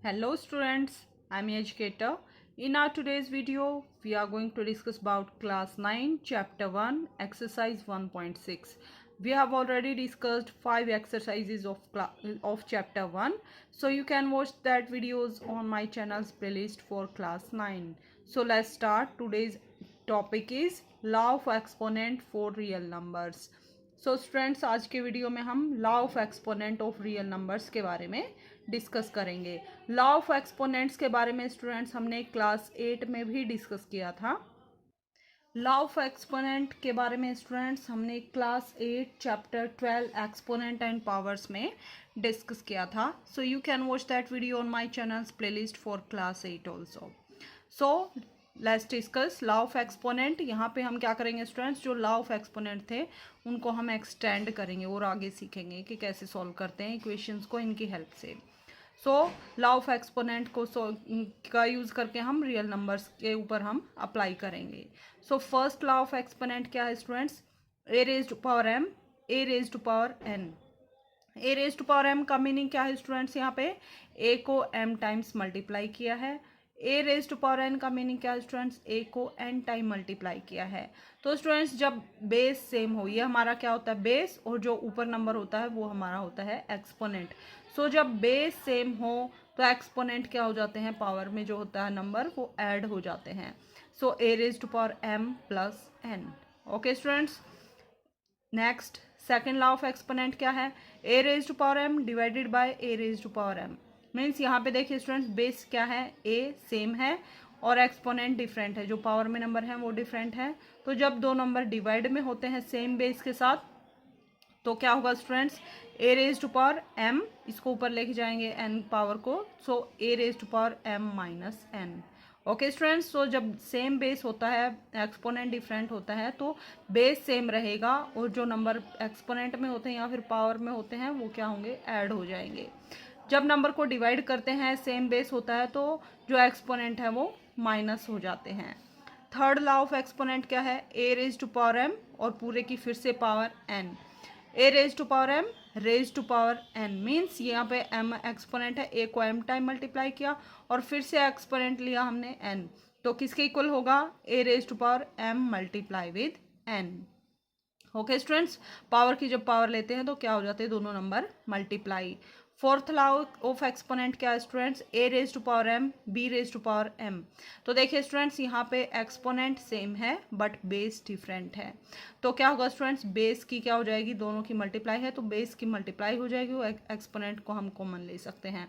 Hello students, I'm your educator. In our today's video, we are going to discuss about class 9 chapter 1 exercise 1.6. We have already discussed 5 exercises of chapter 1. So you can watch that videos on my channel's playlist for class 9. So let's start. Today's topic is law of exponent for real numbers. So students आज के video में हम law of exponent of real numbers के बारे में discuss करेंगे। Law of exponents के बारे में स्टूडेंट्स हमने क्लास 8 में भी डिस्कस किया था। लॉ ऑफ एक्सपोनेंट के बारे में स्टूडेंट्स हमने class 8 chapter 12 exponent and powers में डिस्कस किया था। So you can watch that video on my channels playlist for class 8 also. So let's discuss law of exponent. यहाँ पे हम क्या करेंगे स्टूडेंट्स, जो लॉ ऑफ एक्सपोनेंट थे उनको हम एक्सटेंड करेंगे और आगे सीखेंगे कि कैसे सॉल्व करते हैं इक्वेशंस को इनकी हेल्प से। सो लॉ ऑफ एक्सपोनेंट को का यूज़ करके हम रियल नंबर्स के ऊपर हम अप्लाई करेंगे। So first law of exponent क्या है students, a raise to power m a raise to power n. A raise to power m का मीनिंग क्या है स्टूडेंट्स, यहाँ पे ए को एम टाइम्स मल्टीप्लाई किया है। A raise to power N का मीनिंग क्या है स्टूडेंट्स, ए को एन टाइम मल्टीप्लाई किया है। तो स्टूडेंट्स जब बेस सेम हो, ये हमारा क्या होता है बेस, और जो ऊपर नंबर होता है वो हमारा होता है एक्सपोनेंट। सो जब बेस सेम हो तो एक्सपोनेंट क्या हो जाते हैं, पावर में जो होता है नंबर वो ऐड हो जाते हैं। So a raise to power m plus n. Okay students, next second law of exponent क्या है, a raise to power m divided by a raise to power m. Means यहाँ पे देखिए स्टूडेंट्स बेस क्या है, ए सेम है और exponent different है, जो पावर में नंबर है वो डिफरेंट है। तो जब दो नंबर डिवाइड में होते हैं सेम बेस के साथ तो क्या होगा students, a raise to power m, इसको ऊपर लेके जाएंगे एन पावर को, so a raise to power m minus n. Okay students, so जब सेम बेस होता है एक्सपोनेंट डिफरेंट होता है तो बेस सेम रहेगा और जो नंबर एक्सपोनेंट में होते हैं या फिर पावर में होते हैं वो क्या होंगे, ऐड हो जाएंगे। जब नंबर को डिवाइड करते हैं सेम बेस होता है तो जो एक्सपोनेंट है वो माइनस हो जाते हैं। थर्ड लॉ ऑफ एक्सपोनेंट क्या है, a raise to power m और पूरे की फिर से power n. A raise to power m raise to power n means यहाँ पे एम एक्सपोनेंट है, ए को एम टाइम मल्टीप्लाई किया और फिर से एक्सपोनेंट लिया हमने एन, तो किसके इक्वल होगा, a raise to power m multiply with n. Okay students, power की जब पावर लेते हैं तो क्या हो जाते हैं, दोनों number multiply. Fourth law of exponent क्या है students, a raise to power m b raise to power m. तो देखिए स्टूडेंट्स यहाँ पे एक्सपोनेंट सेम है बट बेस डिफरेंट है, तो क्या होगा स्टूडेंट्स, बेस की क्या हो जाएगी, दोनों की मल्टीप्लाई है तो बेस की मल्टीप्लाई हो जाएगी, वो एक्सपोनेंट को हम कॉमन ले सकते हैं।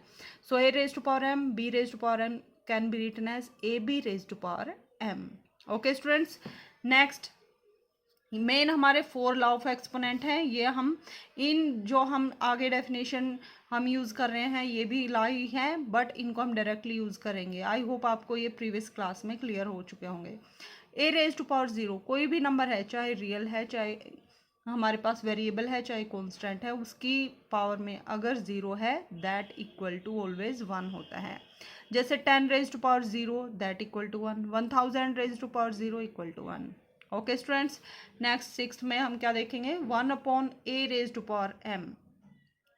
So a raise to power m b raise to power m can be written as a b raise to power m. Okay students, next main हमारे फोर लॉ ऑफ एक्सपोनेंट हैं, ये हम इन जो हम आगे डेफिनेशन हम यूज़ कर रहे हैं ये भी लॉ ही हैं बट इनको हम डायरेक्टली यूज़ करेंगे। आई होप आपको ये प्रीवियस क्लास में क्लियर हो चुके होंगे। ए रेज टू पावर ज़ीरो, कोई भी नंबर है चाहे रियल है चाहे हमारे पास वेरिएबल है चाहे कॉन्स्टेंट है, उसकी पावर में अगर ज़ीरो है that equal to always one होता है। जैसे 10 raise to power zero that equal to one, 1000 raise to power zero equal to one. Okay students, next sixth में हम क्या देखेंगे, 1 upon a raise to power m.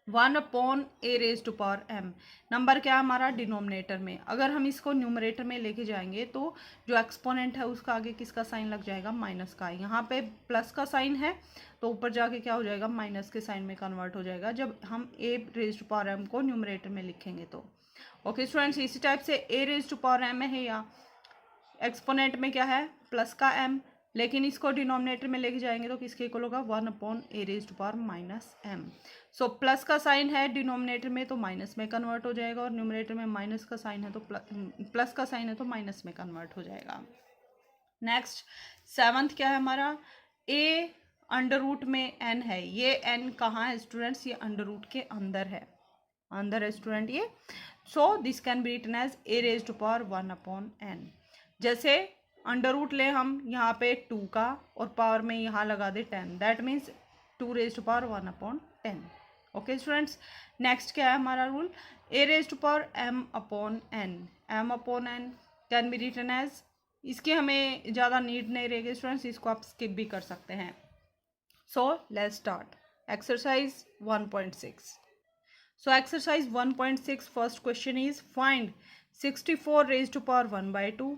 1 upon a raise to power m number क्या है हमारा, denominator में। अगर हम इसको न्यूमरेटर में लेके जाएंगे तो जो एक्सपोनेंट है उसका आगे किसका साइन लग जाएगा, माइनस का। यहाँ पे प्लस का साइन है तो ऊपर जाके क्या हो जाएगा, माइनस के साइन में कन्वर्ट हो जाएगा जब हम ए रेज टू पावर एम को न्यूमरेटर में लिखेंगे तो। ओके स्टूडेंट्स, इसी टाइप से ए रेज टू पावर एम है या एक्सपोनेंट में क्या है, प्लस का एम, लेकिन इसको डिनोमिनेटर में लेके जाएंगे तो किसके इक्वल होगा, 1 upon a raise to power minus m. So plus का साइन है डिनोमिनेटर में तो माइनस में कन्वर्ट हो जाएगा और न्यूमरेटर में माइनस का साइन है तो प्लस का साइन है तो माइनस में कन्वर्ट हो जाएगा। नेक्स्ट सेवंथ क्या है हमारा, ए अंडर रूट में एन है। ये एन कहाँ है स्टूडेंट्स, ये अंडर रूट के अंदर है, अंदर है स्टूडेंट ये। So this can be written as a raise to power 1 upon n. जैसे अंडर रूट ले हम यहाँ पे 2 का और पावर में यहाँ लगा दे 10, that means 2 raise to power 1 upon 10। Okay students, next क्या है हमारा rule, a raise to power m upon n. M upon n can be written as, इसकी हमें ज़्यादा नीड नहीं रहेगी स्टूडेंट्स, इसको आप स्किप भी कर सकते हैं। So let's start exercise 1.6। So exercise 1.6 first question is find 64 raised to power 1 by 2,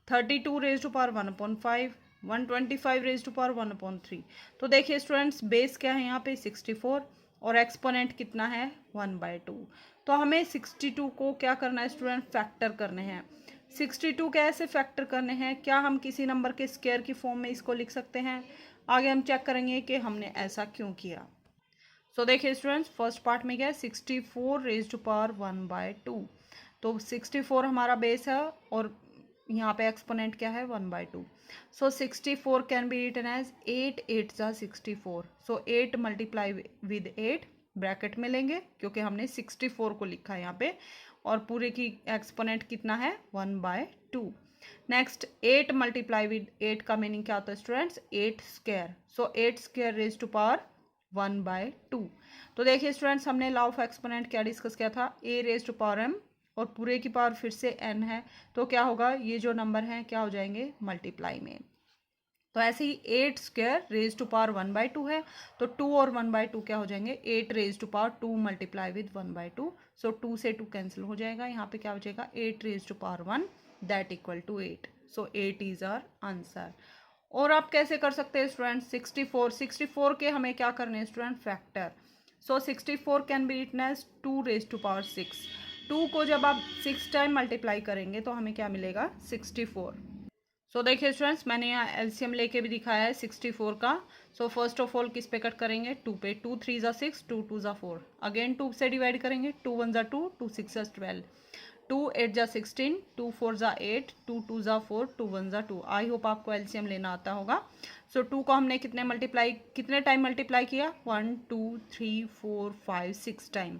32 raised to power 1 upon 5, 125 raised to power 1 upon 3। तो देखिए स्टूडेंट्स बेस क्या है यहाँ पे 64 और एक्सपोनेंट कितना है 1 by 2। तो हमें 62 को क्या करना है स्टूडेंट, फैक्टर करने हैं। 62 कैसे फैक्टर करने हैं, क्या हम किसी नंबर के स्क्वायर की फॉर्म में इसको लिख सकते हैं। आगे हम चेक करेंगे कि हमने ऐसा क्यों किया। सो देखिए स्टूडेंट्स फर्स्ट पार्ट में क्या है 64 रेज टू पावर 1 by 2। तो 64 हमारा बेस है और यहाँ पे एक्सपोनेंट क्या है 1 by 2। So 64 can be written as 8 8 जा 64। सो 8 मल्टीप्लाई विद 8 ब्रैकेट में लेंगे क्योंकि हमने 64 को लिखा है यहाँ पे और पूरे की एक्सपोनेंट कितना है 1 by 2। नेक्स्ट 8 मल्टीप्लाई विद 8 का मीनिंग क्या होता है students 8 square. So 8 square raise to power 1 by 2। तो देखिए स्टूडेंट्स हमने लॉ ऑफ एक्सपोनेंट क्या डिस्कस किया था, a raise to power m और पूरे की पावर फिर से n है। तो क्या होगा, ये जो नंबर हैं क्या हो जाएंगे मल्टीप्लाई में। तो ऐसे ही 8 square raise to power 1 by 2 है तो 2 और 1 by 2 क्या हो जाएंगे 8 raise to power 2 multiply with 1 by 2। So 2 से 2 कैंसिल हो जाएगा, यहाँ पे क्या हो जाएगा 8 raise to power 1 that equal to 8। So 8 is our answer. और आप कैसे कर सकते हैं स्टूडेंट 64 के हमें क्या करने हैं student factor. So 64 can be written as 2 raise to power 6। 2 को जब आप 6 टाइम मल्टीप्लाई करेंगे तो हमें क्या मिलेगा 64। सो देखिए स्टूडेंट्स मैंने यहाँ एलसीएम लेके भी दिखाया है 64 का। सो फर्स्ट ऑफ ऑल किस पे कट करेंगे 2 पे, 2 3 जा 6, 2 2 जा 4, अगेन 2 से डिवाइड करेंगे, 2 1 जा 2, 2 6 जा 12, 2 8 जा 16, 2 4 जा 8, 2 2 जा 4, 2 1 जा 2। आई होप आपको एलसीएम लेना आता होगा। सो 2 को हमने कितने टाइम मल्टीप्लाई किया 1 2 3 4 5 6 time.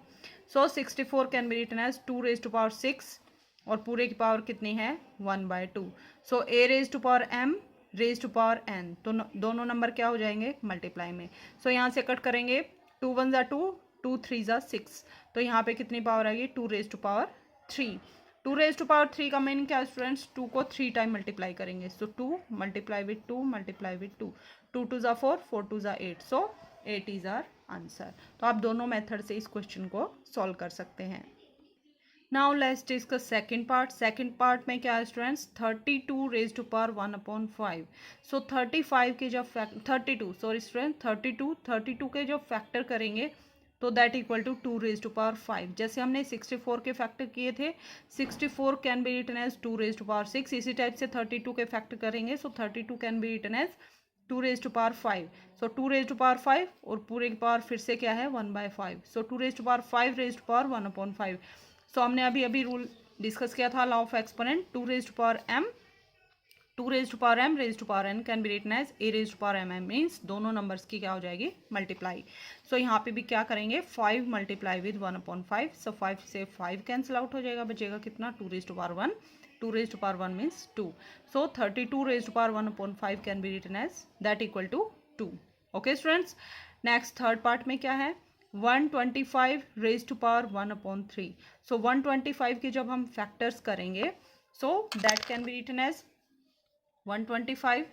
So 64 can be written as 2 raise to power 6 और पूरे की पावर कितनी है 1 by 2। So a raise to power m raise to power n, तो दोनों नंबर क्या हो जाएंगे मल्टीप्लाई में। सो यहाँ से कट करेंगे 2 1 जा 2, 2 3 जा 6, तो यहाँ पे कितनी पावर आएगी 2 raise to power 3। 2 raise to power 3 का मीनिंग क्या है स्टूडेंट्स 2 को 3 टाइम मल्टीप्लाई करेंगे। सो 2 मल्टीप्लाई विद 2 मल्टीप्लाई विद 2, 2 2 जा 4, 4 2 जा 8। So 8 is our answer. तो आप दोनों मेथड से इस क्वेश्चन को सॉल्व कर सकते हैं। Now let's discuss second part. Second part में क्या है students 32 raise to power 1 upon 5। So 35 के जब 32 सॉरी स्टूडेंट 32 के जब फैक्टर करेंगे तो that equal to 2 raise to power 5। जैसे हमने 64 के फैक्टर किए थे 64 can be written as 2 raise to power 6, इसी टाइप से 32 के फैक्टर करेंगे। So 32 can be written as 2 raise to power 5। So 2 raise to power 5 और पूरे की पावर फिर से क्या है 1 by 5। So 2 raise to power 5 raise to power 1 upon 5। So हमने अभी रूल डिस्कस किया था law of exponent 2 raise to power m, 2 raise to power m raise to power n can be written as a raise to power m means दोनों numbers की क्या हो जाएगी multiply. सो यहाँ पे भी क्या करेंगे 5 मल्टीप्लाई विद 1 अपॉन 5। सो 5 से 5 कैंसिल आउट हो जाएगा, बचेगा कितना 2 raise to power 1, 2 raise to power 1 means 2। So 32 raise to power 1 upon 5 can be written as that equal to 2। Okay students next third part में क्या है 125 raise to power 1 upon 3। So 125 के जब हम फैक्टर्स करेंगे so that can be written as 125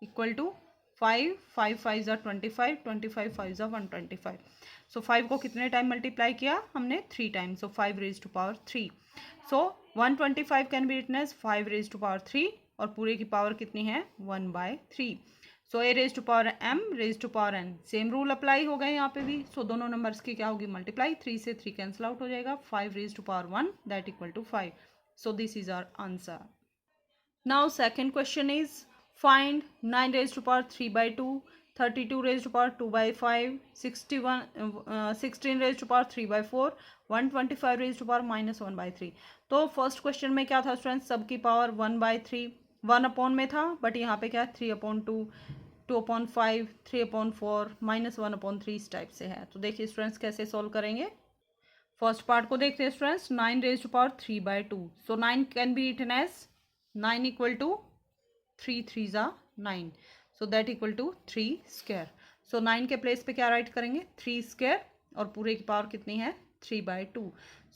equal to 5 5 5 जा 25, 25 5 जा 125। सो 5 को कितने टाइम मल्टीप्लाई किया हमने 3 time. So 5 raise to power 3। So 125 can be written as 5 raise to power 3 और पूरे की पावर कितनी है 1 by 3। So a raise to power m raise to power n, same rule apply हो गए यहाँ पे भी। सो दोनों नंबर्स की क्या होगी मल्टीप्लाई, 3 से 3 कैंसिल आउट हो जाएगा, 5 raise to power 1 that equal to 5। So this is our answer. Now second question is find 9 raise to power 3 by 2, 32 raise to power 2 by 5, 16 raise to power 3 by 4, 125 raise to power -1 by 3। तो first question में क्या था students सबकी power 1 by 3 1 upon में था, but यहाँ पे क्या 3 अपॉन 2, 2 अपॉन 5, 3 अपॉन 4, -1 अपॉन 3 इस टाइप से है। तो देखिए स्टूडेंट्स कैसे सॉल्व करेंगे। फर्स्ट पार्ट को देखते हैं students 9 raise to power 3 by 2। So 9 can be written as 9 equal to 3 3 जा 9, so that equal to 3 square. So 9 के प्लेस पे क्या राइट करेंगे 3 स्क्वायर और पूरे की पावर कितनी है 3 by 2।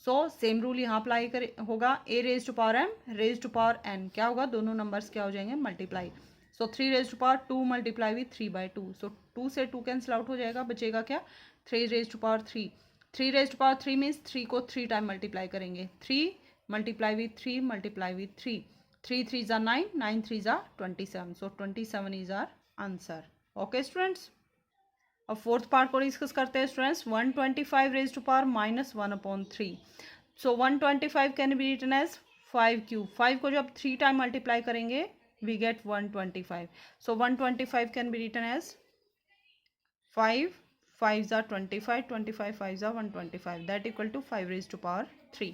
सो सेम रूल यहाँ अप्लाई होगा a raise to power m raise to power n, क्या होगा दोनों नंबर्स क्या हो जाएंगे multiply. So 3 raise to power 2 multiply with 3 by 2। So 2 से 2 कैंसिल आउट हो जाएगा, बचेगा क्या 3 raise to power 3, 3 raise to power 3 means 3 को 3 टाइम मल्टीप्लाई करेंगे, 3 मल्टीप्लाई विथ 3 मल्टीप्लाई विथ 3, 3 3 ज़ा 9, 9 3 ज़ा 27, so 27 is our answer. Okay students, अब फोर्थ पार्ट को डिस्कस करते हैं students. 125 raise to power -1/3, so 125 can be written as 5 cube. 5 को जब 3 टाइम मल्टीप्लाई करेंगे we get 125, so 125 can be written as 5 5 ज़ा 25, 25 5 ज़ा 125, that equal to 5 raise to power 3।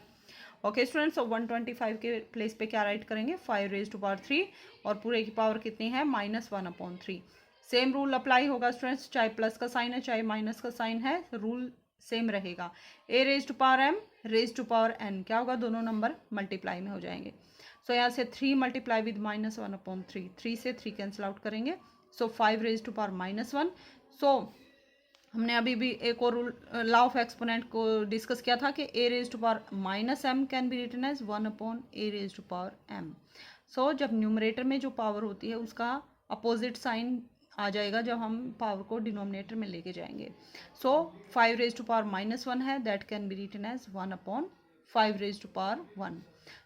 Okay students, so 125 के place पे क्या राइट करेंगे, 5 रेज टू पावर 3, और पूरे की पावर कितनी है, -1/3। सेम रूल अप्लाई होगा स्टूडेंट्स, चाहे प्लस का साइन है चाहे माइनस का साइन है, रूल सेम रहेगा। a raise to power m raise to power n क्या होगा, दोनों नंबर मल्टीप्लाई में हो जाएंगे। सो यहाँ से 3 मल्टीप्लाई विद -1/3, 3 से 3 कैंसिल आउट करेंगे, so 5 raise to power -1। So हमने अभी भी एक और रूल लॉ ऑफ एक्सपोनेंट को डिस्कस किया था कि a raise to power -m can be written as 1/a raise to power m। So जब न्यूमरेटर में जो पावर होती है उसका अपोजिट साइन आ जाएगा जब हम पावर को डिनोमिनेटर में लेके जाएंगे। सो 5 रेज टू पावर -1 है, that can be written as 1/5 raise to power 1।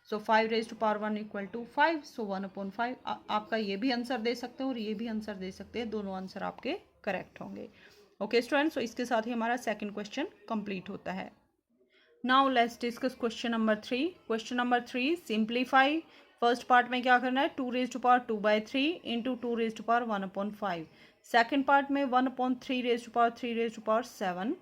So 5 raise to power 1 equal to 5, so 1/5। आपका ये भी आंसर दे सकते हैं और ये भी आंसर दे सकते हैं, दोनों आंसर आपके करेक्ट होंगे। ओके स्टूडेंट्स, सो इसके साथ ही हमारा सेकंड क्वेश्चन कंप्लीट होता है। Now let's discuss question number 3। Question number 3, simplify. First part में क्या करना है, 2 raise to power 2/3 into 2 raise to power 1/5। Second part में 1/3 raise to power 3 raise to power 7,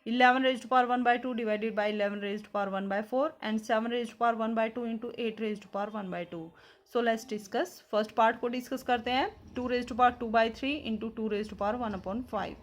11 raise to power 1/2 divided by 11 raise to power 1/4 and 7 raise to power 1/2 into 8 raise to power 1/2। So let's discuss. First part को discuss करते हैं, 2 raise to power 2/3 into 2 raise to power 1/5।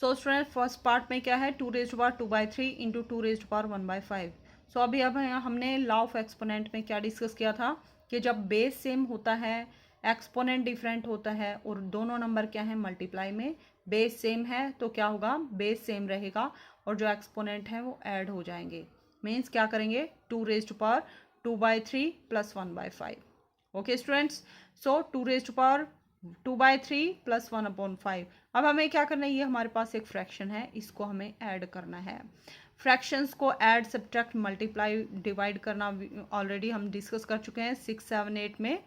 So student first part में क्या है, 2 raise to power 2/3 into 2 raise to power 1/5। So अभी अब हमने law of exponent में क्या डिस्कस किया था कि जब बेस सेम होता है, एक्सपोनेंट डिफरेंट होता है और दोनों नंबर क्या है मल्टीप्लाई में, बेस सेम है तो क्या होगा, बेस सेम रहेगा और जो एक्सपोनेंट है वो ऐड हो जाएंगे। मीन्स क्या करेंगे, 2 raise to power 2/3 plus 1/5। Okay students, so 2 raise to power 2/3 plus 1/5। अब हमें क्या करना है, ये हमारे पास एक फ्रैक्शन है, इसको हमें ऐड करना है। फ्रैक्शंस को ऐड सब्ट्रैक्ट मल्टीप्लाई डिवाइड करना ऑलरेडी हम डिस्कस कर चुके हैं 6 7 8 में।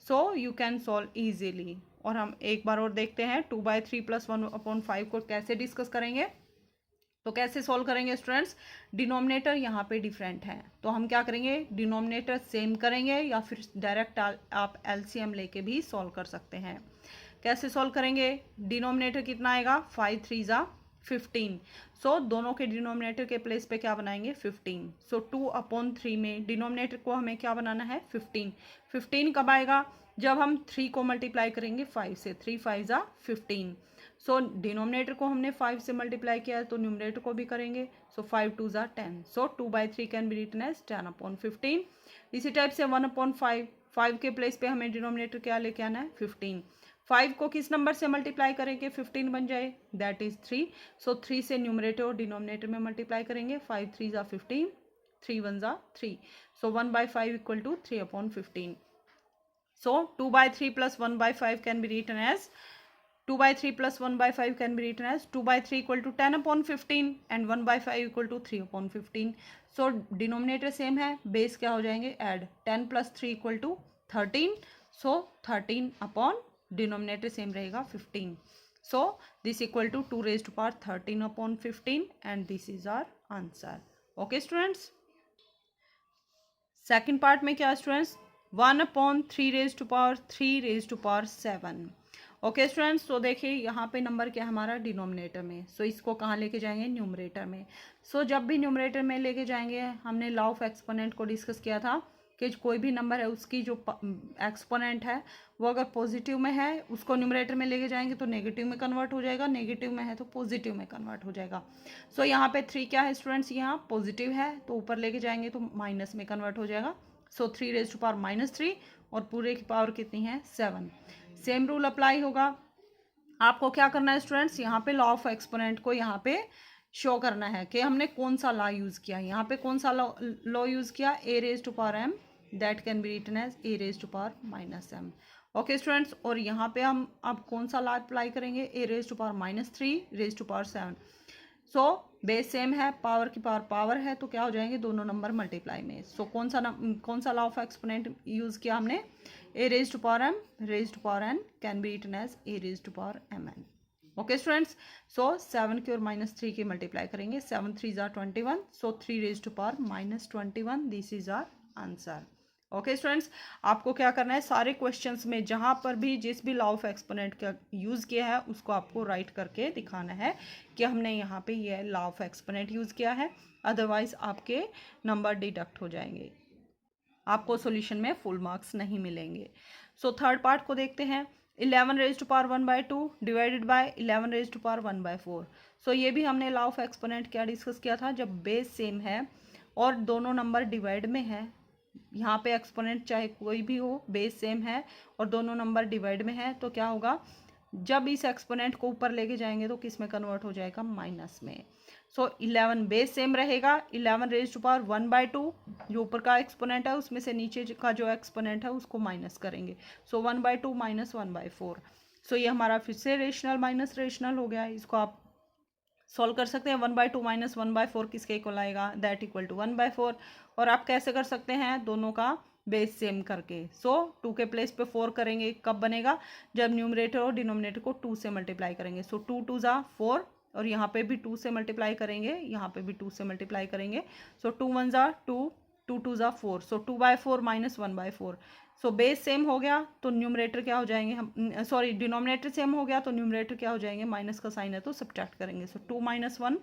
So you can solve easily. और हम एक बार और देखते हैं 2/3 प्लस 1/5 को कैसे डिस्कस करेंगे। तो कैसे सॉल्व करेंगे स्टूडेंट्स, डिनोमिनेटर यहाँ पे डिफरेंट है तो हम क्या करेंगे, डिनोमिनेटर सेम करेंगे या फिर डायरेक्ट आप एलसीएम लेके भी सॉल्व कर सकते हैं। कैसे सॉल्व करेंगे, डिनोमिनेटर कितना आएगा, 5 3 ज़ा 15। सो दोनों के डिनोमिनेटर के प्लेस पे क्या बनाएंगे, 15। सो 2/3 में डिनोमिनेटर को हमें क्या बनाना है, 15। 15 कब आएगा, जब हम 3 को मल्टीप्लाई करेंगे 5 से, 3 5 ज़ा 15। सो डिनोमिनेटर को हमने 5 से मल्टीप्लाई किया है तो न्यूमरेटर को भी करेंगे। सो 5 2 ज़ा 10, सो 2/3 कैन बी रिटन एज 10/15। इसी टाइप से 1/5, 5 के प्लेस पे हमें डिनोमिनेटर क्या लेके आना है, 15। 5 को किस नंबर से मल्टीप्लाई करेंगे 15 बन जाए, दैट इज 3। सो 3 से न्यूमरेटर और डिनोमिनेटर में मल्टीप्लाई करेंगे, 5 3 ज़ा 15, 3 1 ज़ा 3। So 1/5 equal to 3/15। So 2/3 plus 1/5 can be written as 2/3 plus 1/5 can be written as 2/3 equal to 10/15 and 1/5 equal to 3/15। So denominator same है, base क्या हो जाएंगे, add 10 plus 3 equal to 13। So 13 upon denominator same रहेगा 15। So this equal to 2 raised to power 13/15 and this is our answer। Okay students, second part में क्या students, 1/3 raised to power 3 raised to power 7। Okay students, तो देखिए यहाँ पे number क्या है हमारा, डिनोमिनेटर में। सो इसको कहाँ लेके जाएंगे, न्यूमरेटर में। सो जब भी न्यूमरेटर में लेके जाएंगे, हमने लॉ ऑफ एक्सपोनेंट को डिस्कस किया था कि कोई भी नंबर है उसकी जो एक्सपोनेंट है वो अगर पॉजिटिव में है उसको न्यूमरेटर में लेके जाएंगे तो नेगेटिव में कन्वर्ट हो जाएगा, नेगेटिव में है तो पॉजिटिव में कन्वर्ट हो जाएगा। सो यहाँ पे 3 क्या है स्टूडेंट्स, यहाँ पॉजिटिव है तो ऊपर लेके जाएंगे तो माइनस में कन्वर्ट हो जाएगा। सो 3 रेज टू पावर -3 और पूरे की पावर कितनी है, 7। सेम रूल अप्लाई होगा। आपको क्या करना है स्टूडेंट्स, यहाँ पे लॉ ऑफ एक्सपोनेंट को यहाँ पे शो करना है कि हमने कौन सा लॉ यूज़ किया। यहाँ पे कौन सा लॉ यूज़ किया, a raise to power m that can be written as a raise to power -m। Okay students, और यहाँ पे हम अब कौन सा लॉ अप्लाई करेंगे, a raise to power -3 raise to power 7। So base same है, पावर की पावर पावर है, तो क्या हो जाएंगे दोनों नंबर मल्टीप्लाई में। सो कौन सा लॉ ऑफ एक्सपोनेंट यूज किया हमने, a raise to power m raise to power n can be written as a raise to power m n. Okay students, so 7 की और -3 की मल्टीप्लाई करेंगे, 7 3 जार 21, so 3 raise to power -21, this is our answer. Okay students, आपको क्या करना है, सारे क्वेश्चंस में जहां पर भी जिस भी लॉ ऑफ एक्सपोनेंट का यूज़ किया है उसको आपको राइट करके दिखाना है कि हमने यहाँ पे ये लॉ ऑफ एक्सपोनेंट यूज़ किया है, अदरवाइज आपके नंबर डिडक्ट हो जाएंगे, आपको सॉल्यूशन में फुल मार्क्स नहीं मिलेंगे। सो थर्ड पार्ट को देखते हैं, 11 raise to power 1/2 divided by 11 raise to power 1/4। So ये भी हमने लॉ ऑफ एक्सपोनेंट क्या डिस्कस किया था, जब बेस सेम है और दोनों नंबर डिवाइड में है, यहाँ पे एक्सपोनेंट चाहे कोई भी हो, बेस सेम है और दोनों नंबर डिवाइड में है, तो क्या होगा, जब इस एक्सपोनेंट को ऊपर लेके जाएंगे तो किस में कन्वर्ट हो जाएगा, माइनस में। सो 11 बेस सेम रहेगा, 11 रेज टू पावर 1/2 जो ऊपर का एक्सपोनेंट है उसमें से नीचे का जो एक्सपोनेंट है उसको माइनस करेंगे, सो 1/2 माइनस 1/4। सो ये हमारा फिर से रेशनल माइनस रेशनल हो गया है, इसको आप सॉल्व कर सकते हैं। 1/2 माइनस 1/4 किसके इक्वल आएगा, दैट इक्वल टू 1/4। और आप कैसे कर सकते हैं, दोनों का बेस सेम करके। सो 2 के प्लेस पे 4 करेंगे, कब बनेगा, जब न्यूमरेटर और डिनोमिनेटर को 2 से मल्टीप्लाई करेंगे। सो 2 2 ज़ा 4 और यहाँ पे भी 2 से मल्टीप्लाई करेंगे, यहाँ पे भी 2 से मल्टीप्लाई करेंगे। सो 2 1 ज़ा 2, 2 2 ज़ा 4, सो 2/4 माइनस 1/4। सो बेस सेम हो गया तो न्यूमरेटर क्या हो जाएंगे, हम सॉरी डिनोमिनेटर सेम हो गया तो न्यूमरेटर क्या हो जाएंगे, माइनस का साइन है तो सब्ट्रैक्ट करेंगे। सो 2 - 1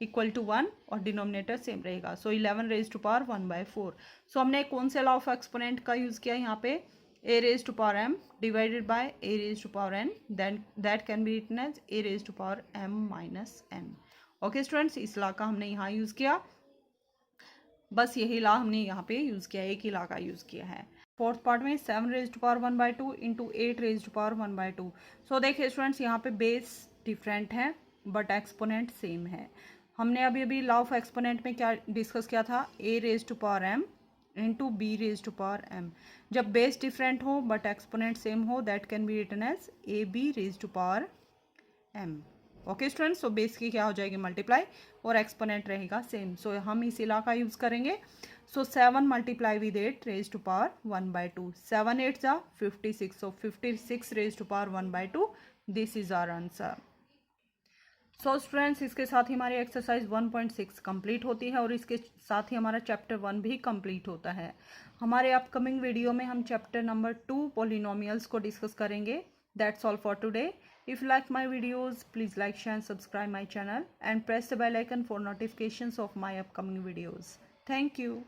इक्वल टू 1 और डिनोमिनेटर सेम रहेगा। So 11 raise to power 1/4। So हमने कौन से लॉ ऑफ एक्सपोनेंट का यूज़ किया यहाँ पे, a raise to power m divided by a raise to power n, then that can be written as a raise to power m minus n. Okay students, इस law का हमने यहाँ use किया, बस यही लॉ हमने यहाँ पे यूज़ किया, एक ही लॉ का यूज़ किया है। फोर्थ पार्ट में 7 raise to power 1/2 into 8 raise to power 1/2। So देखिए स्टूडेंट्स, यहाँ पे बेस डिफरेंट है बट एक्सपोनेंट सेम है। हमने अभी अभी लॉ ऑफ एक्सपोनेंट में क्या डिस्कस किया था, a raise to power m into b raise to power m. जब बेस डिफरेंट हो बट एक्सपोनेंट सेम हो, that can be written as a b raise to power m. Okay students, so base की क्या हो जाएगी multiply और exponent रहेगा same. सो हम इस इला का यूज़ करेंगे। So 7 multiply with 8 raise to power 1/2, 7 8 जा 56, so 56 raise to power 1/2, this is our answer. So students, इसके साथ ही हमारी एक्सरसाइज 1.6 कंप्लीट होती है और इसके साथ ही हमारा चैप्टर 1 भी कंप्लीट होता है। हमारे अपकमिंग वीडियो में हम चैप्टर नंबर 2 पॉलिनोमियल्स को डिस्कस करेंगे। That's all for today. If you like my videos, please like, share and subscribe my channel and press the bell icon for notifications of my upcoming videos. Thank you.